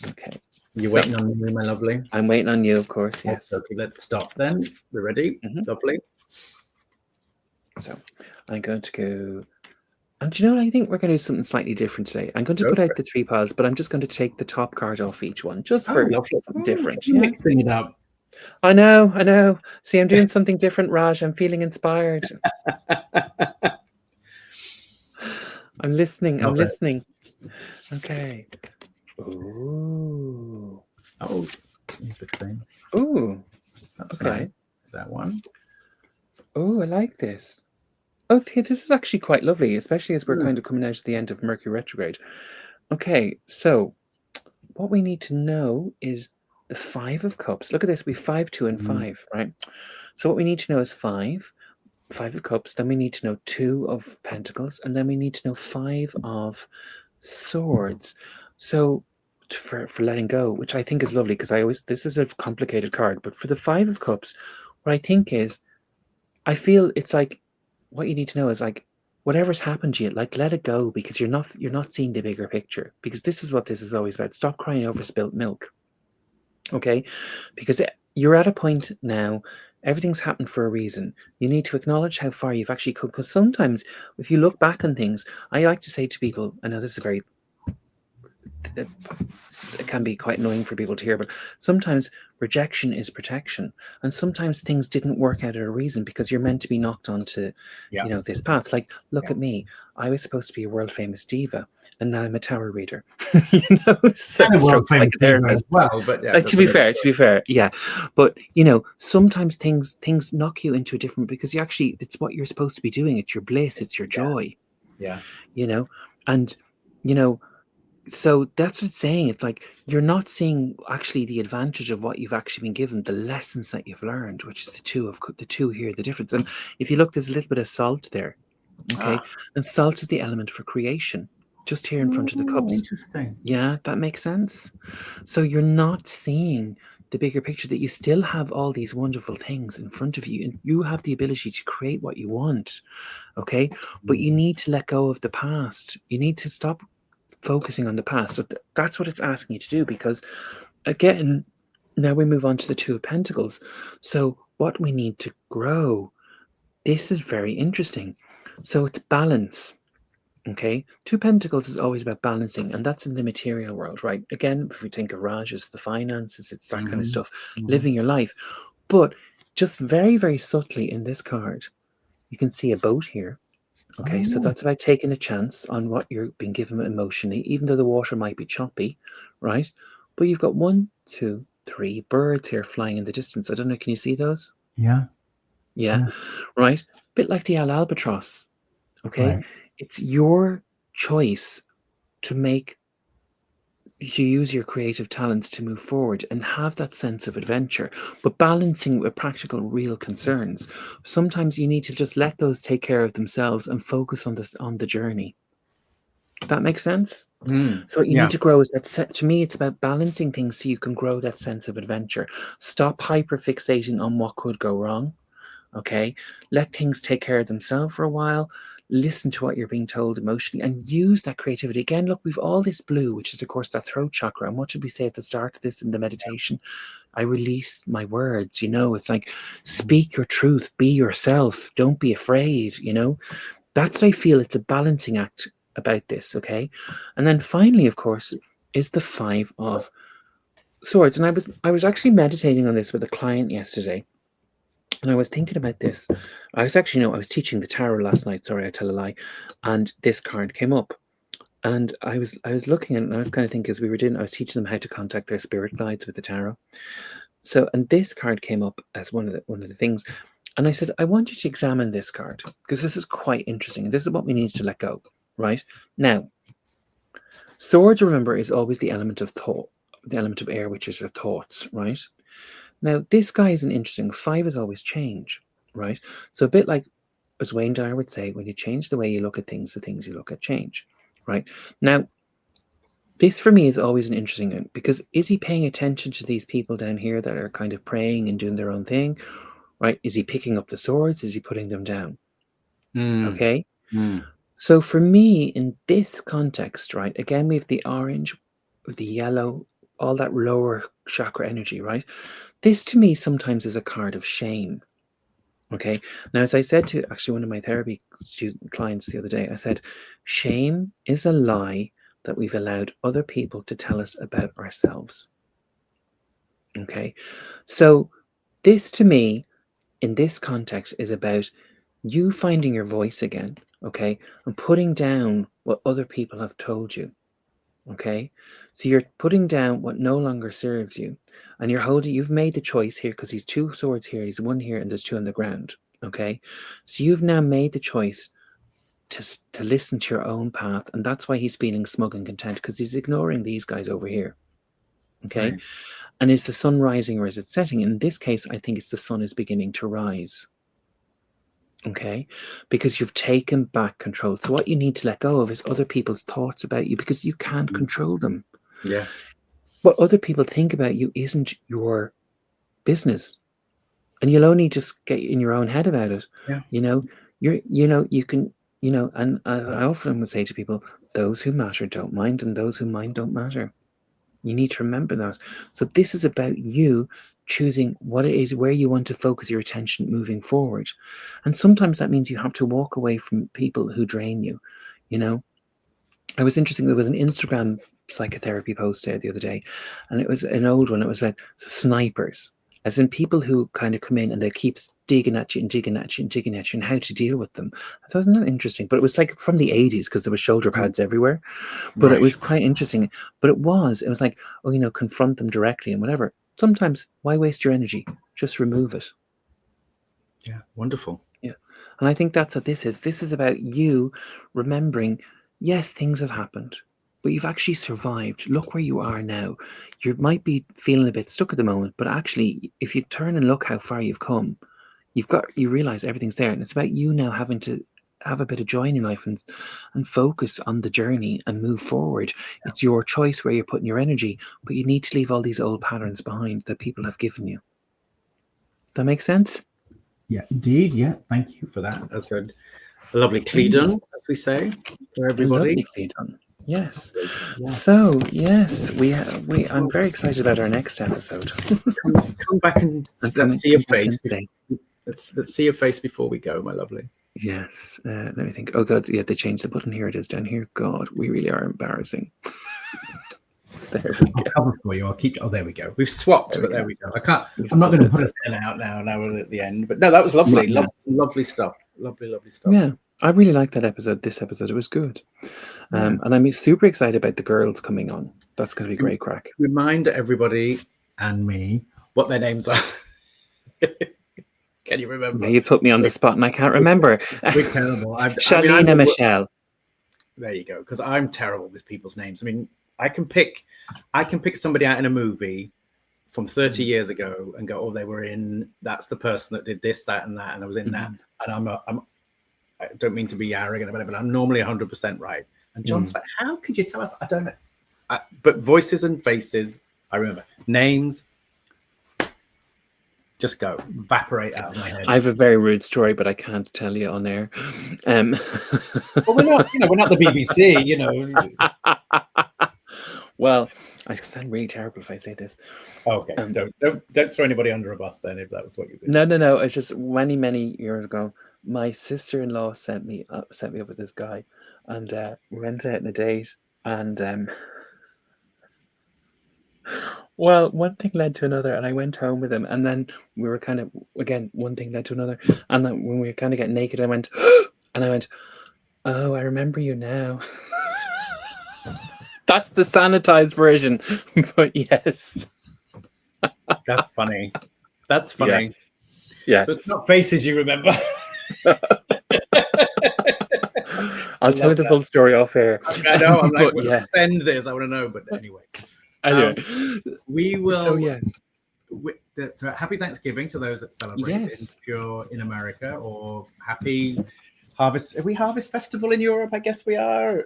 Okay. You're waiting on me, my lovely? I'm waiting on you, of course, yes. Okay, let's stop then. We're ready? Lovely. So I'm going to go, and do you know what? I think we're going to do something slightly different today. I'm going to put out the 3 piles, but I'm just going to take the top card off each one, just for something different. Mixing it up. I know. See, I'm doing something different, Raj. I'm feeling inspired. I'm listening. Okay. Ooh. Oh, interesting. Ooh. That's nice. That one. Oh, I like this. Okay, this is actually quite lovely, especially as we're kind of coming out to the end of Mercury retrograde. Okay, so what we need to know is the 5 of Cups. Look at this. We 5, 2, and 5, right? So what we need to know is 5 of Cups. Then we need to know 2 of Pentacles, and then we need to know 5 of Swords. So for letting go, which I think is lovely, because this is a complicated card, but for the 5 of Cups, what I think is, I feel it's like what you need to know is like whatever's happened to you, like let it go, because you're not seeing the bigger picture, because this is what this is always about. Stop crying over spilt milk. Okay, because you're at a point now, everything's happened for a reason. You need to acknowledge how far you've actually come, because sometimes if you look back on things, I like to say to people, I know this is it can be quite annoying for people to hear, but sometimes rejection is protection, and sometimes things didn't work out at a reason because you're meant to be knocked onto this path. Like, look at me, I was supposed to be a world famous diva, and now I'm a tarot reader. So and a world famous diva as well. But to be fair, yeah. But sometimes things knock you into a different, because it's what you're supposed to be doing. It's your bliss. It's your joy. Yeah. And so that's what it's saying. It's like you're not seeing actually the advantage of what you've actually been given, the lessons that you've learned, which is the two here, the difference. And if you look, there's a little bit of salt there. Okay. And salt is the element for creation, just here in front of the cups. Interesting. Yeah, that makes sense. So you're not seeing the bigger picture, that you still have all these wonderful things in front of you, and you have the ability to create what you want. Okay. But you need to let go of the past. You need to stop focusing on the past. So that's what it's asking you to do, because again, now we move on to the 2 of Pentacles. So what we need to grow, this is very interesting. So it's balance. Okay, 2 Pentacles is always about balancing, and that's in the material world, right? Again, if we think of Raj, it's the finances, it's that kind of stuff, living your life. But just very, very subtly in this card, you can see a boat here. Okay, so that's about taking a chance on what you're being given emotionally, even though the water might be choppy, right? But you've got 1, 2, 3 birds here flying in the distance. I don't know, can you see those? Yeah. Right? A bit like the albatross. Okay, right. It's your choice to make you use your creative talents to move forward and have that sense of adventure, but balancing with practical, real concerns. Sometimes you need to just let those take care of themselves and focus on this on the journey. That makes sense. So what you need Yeah. to grow is that. To me, it's about balancing things so you can grow that sense of adventure. Stop hyper fixating on what could go wrong. Okay, let things take care of themselves for a while. Listen to what you're being told emotionally and use that creativity. Again, look, we've all this blue, which is, of course, that throat chakra. And what did we say at the start of this in the meditation? I release my words. It's like, speak your truth, be yourself, don't be afraid. That's what I feel. It's a balancing act about this. Okay. And then finally, of course, is the 5 of Swords. And I was actually meditating on this with a client yesterday. And I was thinking about this. I was actually, I was teaching the tarot last night. Sorry, I tell a lie. And this card came up. And I was looking at it and I was kind of thinking, as we were doing, I was teaching them how to contact their spirit guides with the tarot. So, and this card came up as one of the things. And I said, I want you to examine this card because this is quite interesting. And this is what we need to let go. Right? Now, Swords, remember, is always the element of thought, the element of air, which is your thoughts, right? Now, this guy is an interesting. 5 is always change, right? So a bit like, as Wayne Dyer would say, when you change the way you look at things, the things you look at change, right? Now, this for me is always an interesting one because is he paying attention to these people down here that are kind of praying and doing their own thing, right? Is he picking up the swords? Is he putting them down? Okay. So for me, in this context, right, again, we have the orange, the yellow, all that lower chakra energy, right? This to me sometimes is a card of shame. Okay. Now, as I said to actually one of my therapy clients the other day, I said, shame is a lie that we've allowed other people to tell us about ourselves. Okay. So this to me, in this context, is about you finding your voice again. Okay. And putting down what other people have told you. Okay. So you're putting down what no longer serves you. And you've made the choice here because he's 2 swords here, he's 1 here, and there's 2 on the ground. Okay. So you've now made the choice to listen to your own path. And that's why he's feeling smug and content because he's ignoring these guys over here. Okay. Right. And is the sun rising or is it setting? In this case, I think it's the sun is beginning to rise. Okay, because you've taken back control. So what you need to let go of is other people's thoughts about you because you can't control them. Yeah. What other people think about you isn't your business. And you'll only just get in your own head about it. Yeah. You can, and I often would say to people, those who matter don't mind and those who mind don't matter. You need to remember that. So this is about you choosing what it is, where you want to focus your attention moving forward. And sometimes that means you have to walk away from people who drain you. I was interested. There was an Instagram psychotherapy post there the other day, and it was an old one. It was about snipers, as in people who kind of come in and they keep digging at you and digging at you and digging at you and how to deal with them. I thought, isn't that interesting? But it was like from the 80s because there were shoulder pads everywhere. But It was quite interesting. But it was like, confront them directly and whatever. Sometimes, why waste your energy? Just remove it. Yeah, wonderful. Yeah. And I think that's what this is. This is about you remembering, yes, things have happened, but you've actually survived. Look where you are now. You might be feeling a bit stuck at the moment, but actually, if you turn and look how far you've come, you realize everything's there. And it's about you now having to have a bit of joy in your life and focus on the journey and move forward. Yeah. It's your choice where you're putting your energy, but you need to leave all these old patterns behind that people have given you. That makes sense? Yeah, indeed. Yeah, thank you for that. That's a lovely cleadon, as we say, for everybody. Lovely cleadon. Yes. Yeah. So yes, I'm very excited about our next episode. Come back and let's see your face. Let's see your face before we go, my lovely. Yes. Let me think. Oh God, yeah, they changed the button. Here it is down here. God, we really are embarrassing. There we go. I'll cover for you. I'll keep. Oh, there we go. We've swapped, there we go. I can't. I'm not going to put us out now. Now we're at the end. But no, that was lovely. Lovely stuff. Lovely stuff. Yeah, I really liked that episode. This episode, it was good. And I'm super excited about the girls coming on. That's going to be great crack. Remind everybody and me what their names are. Can you remember? Yeah, you put me on the spot and I can't remember. We're terrible. Shalina Michelle. There you go. Because I'm terrible with people's names. I mean, I can pick somebody out in a movie from 30 years ago and go, oh, they were in, that's the person that did this, that, and that, and I was in that. And I don't mean to be arrogant about it, but I'm normally 100% right. And John's like, how could you tell us? I don't know. But voices and faces, I remember. Names, just go, evaporate out of my head. I have a very rude story, but I can't tell you on air. Well, we're not the BBC, you know. Well, I sound really terrible if I say this. Okay, don't throw anybody under a bus then, if that was what you did. No. It's just many years ago, my sister-in-law sent me up with this guy, and we went out on a date, and well, one thing led to another, and I went home with him, and then we were kind of, again, one thing led to another, and then when we were kind of getting naked, I went, oh, I remember you now. That's the sanitized version, but yes. That's funny. That's funny. Yeah. So it's not faces you remember. I'll tell you the full story off air. I know. I'm like, let's end this. I want to know. But anyway. We will. So, yes. So happy Thanksgiving to those that celebrate if you're in America, or happy Harvest. Are we Harvest Festival in Europe? I guess we are.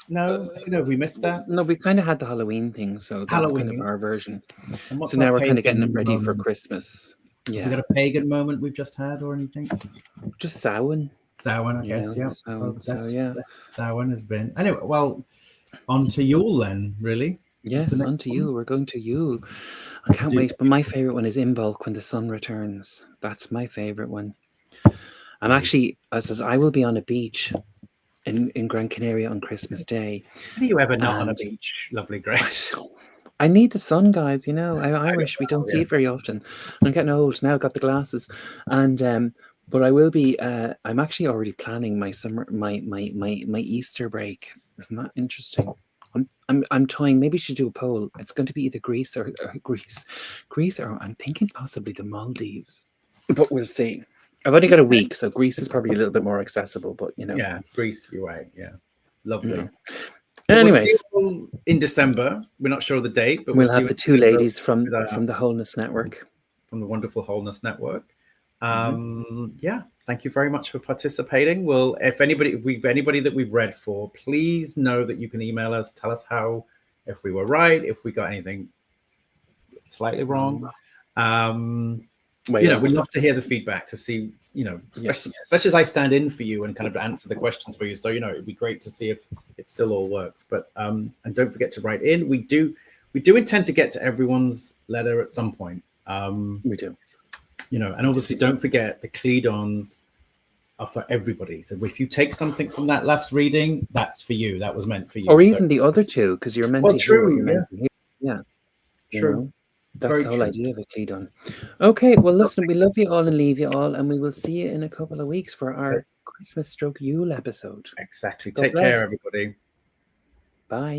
No, we missed that. No, we kind of had the Halloween thing, so that's kind of our version. So now we're kind of getting them ready for Christmas. Yeah. We got a pagan moment we've just had, or anything? Just Samhain. Samhain, I guess. Yeah. So Samhain has been. Anyway, well, on to Yule then, really. Yes, on to Yule. We're going to Yule. I can't wait. But my favorite one is Imbolc, when the sun returns. That's my favorite one. I'm actually, I will be on a beach in Gran Canaria on Christmas Day. Are you ever not on a beach, lovely Grace? I need the sun, guys. You know, I'm Irish. We don't see it very often. I'm getting old now. I've got the glasses, and but I will be. I'm actually already planning my summer, my Easter break. Isn't that interesting? I'm toying. Maybe we should do a poll. It's going to be either Greece, or I'm thinking possibly the Maldives, but we'll see. I've only got a week, so Greece is probably a little bit more accessible. But you know, yeah, Greece. You're right. Yeah, lovely. Yeah. Anyways, in December, we're not sure of the date, but we'll have the two ladies from the Wholeness Network, from the wonderful Wholeness Network. Yeah, thank you very much for participating. Well, if anybody that we've read for, please know that you can email us, tell us if we were right, if we got anything slightly wrong. We'd love to hear the feedback, to see, especially as I stand in for you and kind of answer the questions for you. So, it'd be great to see if it still all works. But and don't forget to write in. We do intend to get to everyone's letter at some point. We do. And obviously don't forget the cleadons are for everybody. So if you take something from that last reading, that's for you. That was meant for you. Or even the other two, because you're meant to hear. Yeah. True. That's the whole idea of a cleadon. Okay, well, listen, we love you all and leave you all, and we will see you in a couple of weeks for our Christmas Yule episode. Exactly. Take care, everybody. Bye.